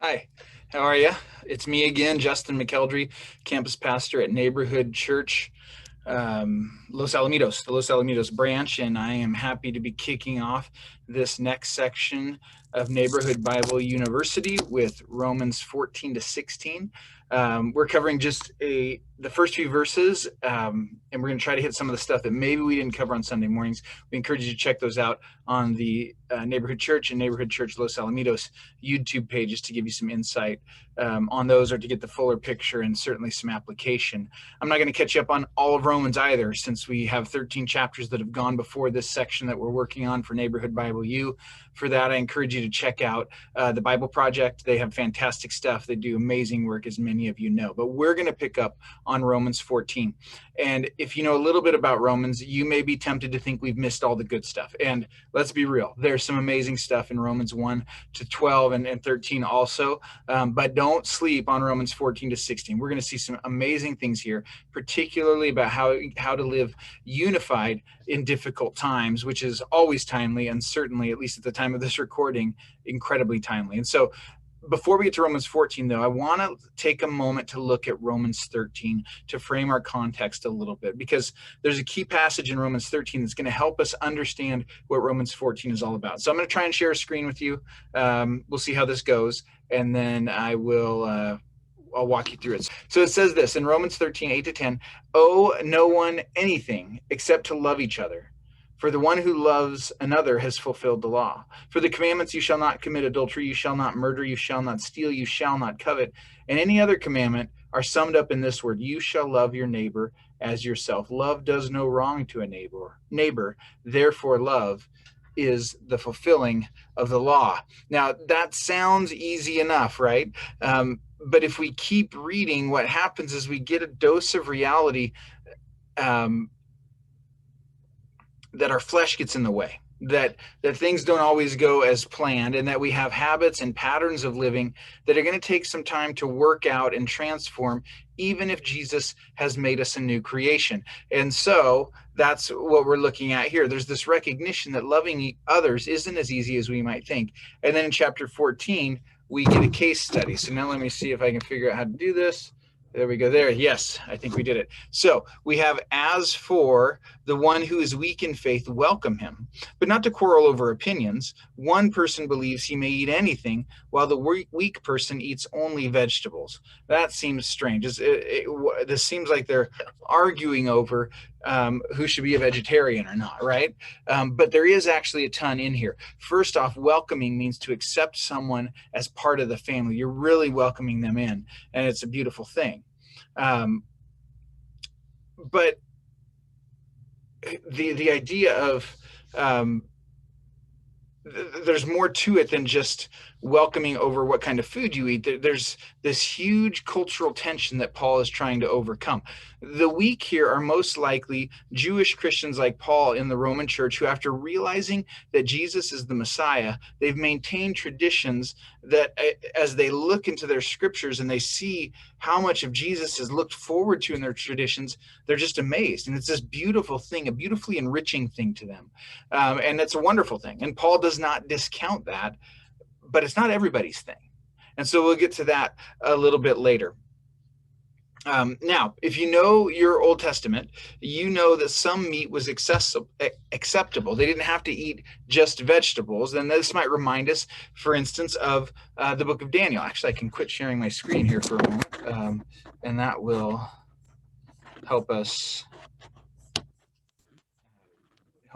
Hi, how are you? It's me again, Justin McKeldry, campus pastor at Neighborhood Church, Los Alamitos, the Los Alamitos branch, and I am happy to be kicking off this next section of Neighborhood Bible University with Romans 14 to 16. We're covering just the first few verses, and we're going to try to hit some of the stuff that maybe we didn't cover on Sunday mornings. We encourage you to check those out on the Neighborhood Church and Neighborhood Church Los Alamitos YouTube pages to give you some insight on those, or to get the fuller picture and certainly some application. I'm not going to catch you up on all of Romans either, since we have 13 chapters that have gone before this section that we're working on for Neighborhood Bible U. For that, I encourage you to check out the Bible Project. They have fantastic stuff. They do amazing work, as many of you know. But we're going to pick up on Romans 14. And if you know a little bit about Romans, you may be tempted to think we've missed all the good stuff. And let's be real, there's some amazing stuff in Romans 1 to 12 and 13 also. But don't sleep on Romans 14 to 16. We're going to see some amazing things here, particularly about how to live unified in difficult times, which is always timely, and certainly, at least at the time of this recording, incredibly timely. And so before we get to Romans 14, though, I want to take a moment to look at Romans 13 to frame our context a little bit, because there's a key passage in Romans 13 that's going to help us understand what Romans 14 is all about. So I'm going to try and share a screen with you. We'll see how this goes, and then I'll walk you through it. So it says this in Romans 13, 8 to 10, owe no one anything except to love each other. For the one who loves another has fulfilled the law. For the commandments, you shall not commit adultery, you shall not murder, you shall not steal, you shall not covet, and any other commandment are summed up in this word: you shall love your neighbor as yourself. Love does no wrong to a neighbor. Therefore, love is the fulfilling of the law. Now, that sounds easy enough, right? But if we keep reading, what happens is we get a dose of reality that our flesh gets in the way, that things don't always go as planned, and that we have habits and patterns of living that are going to take some time to work out and transform, even if Jesus has made us a new creation. And so that's what we're looking at here. There's this recognition that loving others isn't as easy as we might think. And then in chapter 14, we get a case study. So now let me see if I can figure out how to do this. There we go. There. Yes, I think we did it. So we have, as for the one who is weak in faith, welcome him, but not to quarrel over opinions. One person believes he may eat anything, while the weak person eats only vegetables. That seems strange. This seems like they're arguing over who should be a vegetarian or not, right? But there is actually a ton in here. First off, welcoming means to accept someone as part of the family. You're really welcoming them in, and it's a beautiful thing. But the idea of there's more to it than just welcoming over what kind of food you eat. There's this huge cultural tension that Paul is trying to overcome. The weak here are most likely Jewish Christians like Paul in the Roman church, who, after realizing that Jesus is the Messiah, they've maintained traditions that, as they look into their scriptures and they see how much of Jesus is looked forward to in their traditions, they're just amazed. And it's this beautiful thing, a beautifully enriching thing to them. And it's a wonderful thing. And Paul does not discount that, but it's not everybody's thing. And so we'll get to that a little bit later. Now, if you know your Old Testament, you know that some meat was acceptable. They didn't have to eat just vegetables. And this might remind us, for instance, of the book of Daniel. Actually, I can quit sharing my screen here for a moment, and that will help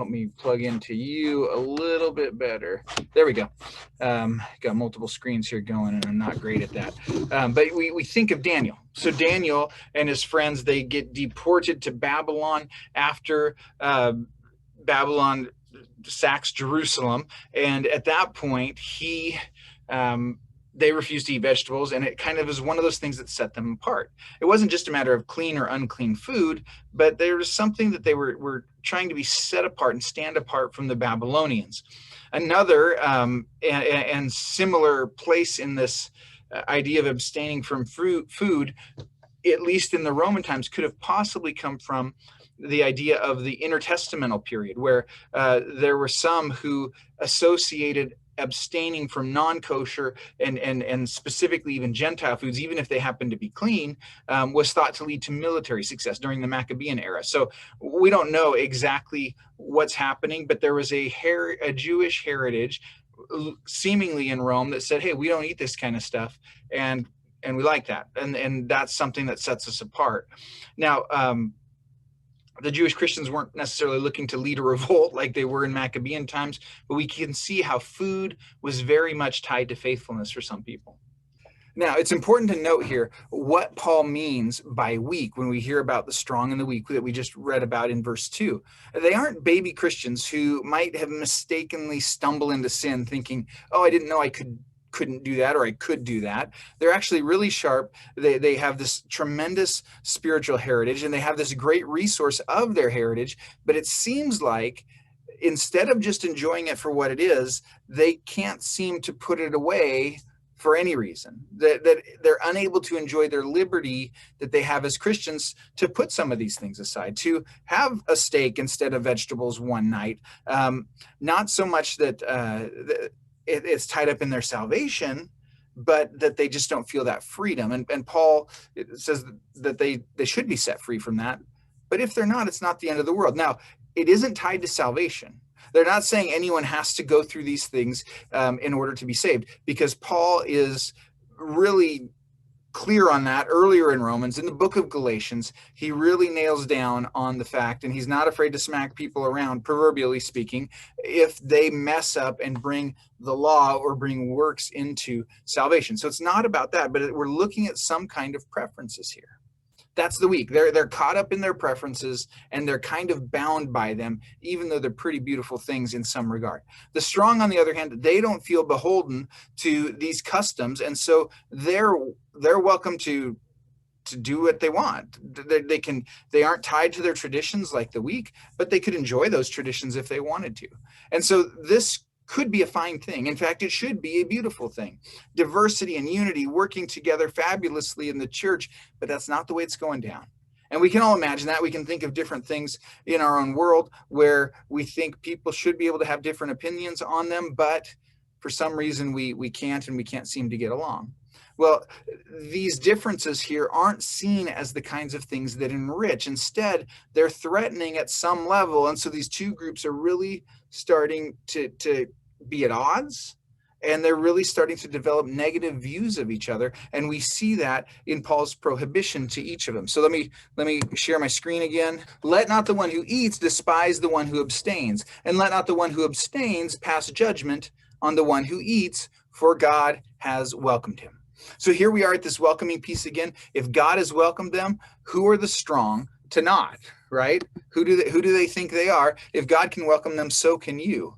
me plug into you a little bit better. There we go. Got multiple screens here going, and I'm not great at that. But we think of Daniel. So Daniel and his friends, they get deported to Babylon after Babylon sacks Jerusalem. And at that point, they refused to eat vegetables, and it kind of is one of those things that set them apart. It wasn't just a matter of clean or unclean food, but there was something that they were trying to be set apart and stand apart from the Babylonians. Another and similar place in this idea of abstaining from food, at least in the Roman times, could have possibly come from the idea of the intertestamental period, where there were some who associated abstaining from non-kosher and specifically even Gentile foods, even if they happen to be clean, was thought to lead to military success during the Maccabean era. So we don't know exactly what's happening, but there was a Jewish heritage seemingly in Rome that said, hey, we don't eat this kind of stuff. And we like that. And that's something that sets us apart. Now, the Jewish Christians weren't necessarily looking to lead a revolt like they were in Maccabean times, but we can see how food was very much tied to faithfulness for some people. Now, it's important to note here what Paul means by weak when we hear about the strong and the weak that we just read about in verse 2. They aren't baby Christians who might have mistakenly stumbled into sin thinking, oh, I didn't know I couldn't do that, or I could do that. They're actually really sharp. They have this tremendous spiritual heritage, and they have this great resource of their heritage, but it seems like instead of just enjoying it for what it is, they can't seem to put it away for any reason, that they're unable to enjoy their liberty that they have as Christians to put some of these things aside, to have a steak instead of vegetables one night. Not so much that it's tied up in their salvation, but that they just don't feel that freedom. And Paul says that they should be set free from that. But if they're not, it's not the end of the world. Now, it isn't tied to salvation. They're not saying anyone has to go through these things in order to be saved, because Paul is really clear on that earlier in Romans. In the book of Galatians, he really nails down on the fact, and he's not afraid to smack people around, proverbially speaking, if they mess up and bring the law or bring works into salvation. So it's not about that, but we're looking at some kind of preferences here. That's the weak. They're caught up in their preferences, and they're kind of bound by them, even though they're pretty beautiful things in some regard. The strong, on the other hand, they don't feel beholden to these customs, and so they're welcome to do what they want. They aren't tied to their traditions like the weak, but they could enjoy those traditions if they wanted to. And so this could be a fine thing. In fact, it should be a beautiful thing. Diversity and unity working together fabulously in the church, but that's not the way it's going down. And we can all imagine that. We can think of different things in our own world where we think people should be able to have different opinions on them, but for some reason we can't, and we can't seem to get along. Well, these differences here aren't seen as the kinds of things that enrich. Instead, they're threatening at some level. And so these two groups are really starting to be at odds, and they're really starting to develop negative views of each other. And we see that in Paul's prohibition to each of them. So let me share my screen again. Let not the one who eats despise the one who abstains, and let not the one who abstains pass judgment on the one who eats, for God has welcomed him. So here we are at this welcoming piece again. If God has welcomed them, who are the strong to not, right? Who do they think they are? If God can welcome them, so can you.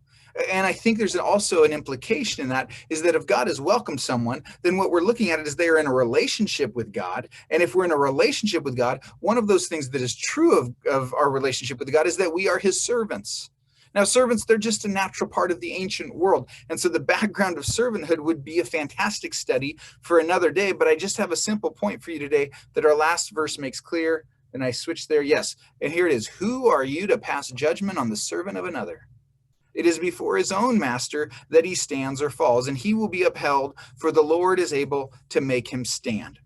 And I think there's also an implication in that, is that if God has welcomed someone, then what we're looking at is they are in a relationship with God. And if we're in a relationship with God, one of those things that is true of our relationship with God is that we are his servants. Now, servants, they're just a natural part of the ancient world. And so the background of servanthood would be a fantastic study for another day. But I just have a simple point for you today that our last verse makes clear. And I switched there. Yes. And here it is. Who are you to pass judgment on the servant of another? It is before his own master that he stands or falls, and he will be upheld, for the Lord is able to make him stand.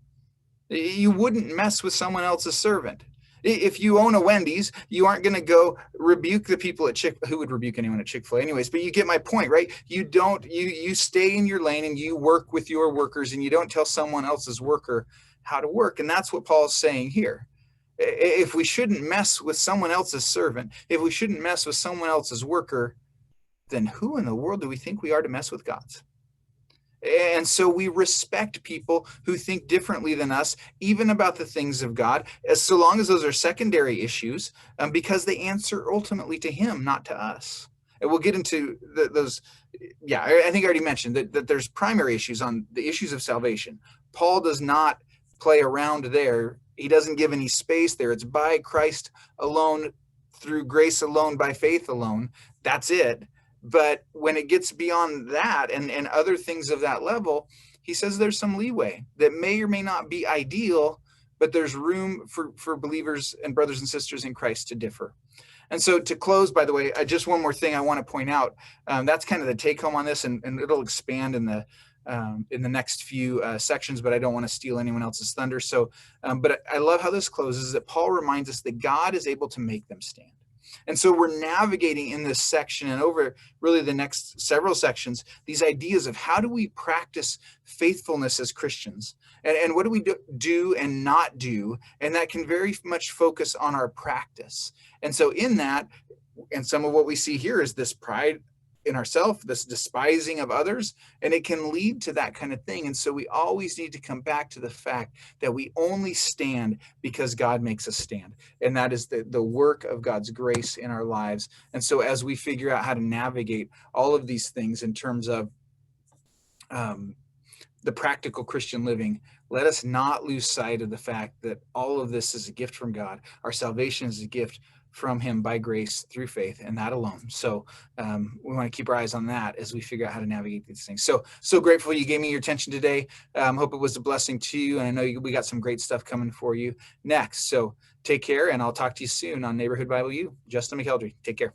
You wouldn't mess with someone else's servant. If you own a Wendy's, you aren't going to go rebuke the people at who would rebuke anyone at Chick-fil-A anyways, but you get my point, right? You stay in your lane and you work with your workers, and you don't tell someone else's worker how to work. And that's what Paul's saying here. If we shouldn't mess with someone else's servant, if we shouldn't mess with someone else's worker, then who in the world do we think we are to mess with God's? And so we respect people who think differently than us, even about the things of God, so long as those are secondary issues, because they answer ultimately to him, not to us. And we'll get into those. Yeah, I think I already mentioned that there's primary issues on the issues of salvation. Paul does not play around there. He doesn't give any space there. It's by Christ alone, through grace alone, by faith alone. That's it. But when it gets beyond that and other things of that level, he says there's some leeway that may or may not be ideal, but there's room for believers and brothers and sisters in Christ to differ. And so to close, by the way, just one more thing I want to point out. That's kind of the take home on this, and it'll expand in the next few sections, but I don't want to steal anyone else's thunder. So, but I love how this closes, that Paul reminds us that God is able to make them stand. And so we're navigating in this section and over really the next several sections, these ideas of how do we practice faithfulness as Christians, and what do we do and not do? And that can very much focus on our practice. And so in that, and some of what we see here is this pride in ourselves, this despising of others, and it can lead to that kind of thing. And so we always need to come back to the fact that we only stand because God makes us stand. And that is the work of God's grace in our lives. And so as we figure out how to navigate all of these things in terms of the practical Christian living, let us not lose sight of the fact that all of this is a gift from God. Our salvation is a gift from him by grace through faith, and that alone. So we want to keep our eyes on that as we figure out how to navigate these things. So grateful you gave me your attention today. Hope it was a blessing to you, and I know we got some great stuff coming for you next. So take care, and I'll talk to you soon on Neighborhood Bible U. Justin McKeldry. Take care.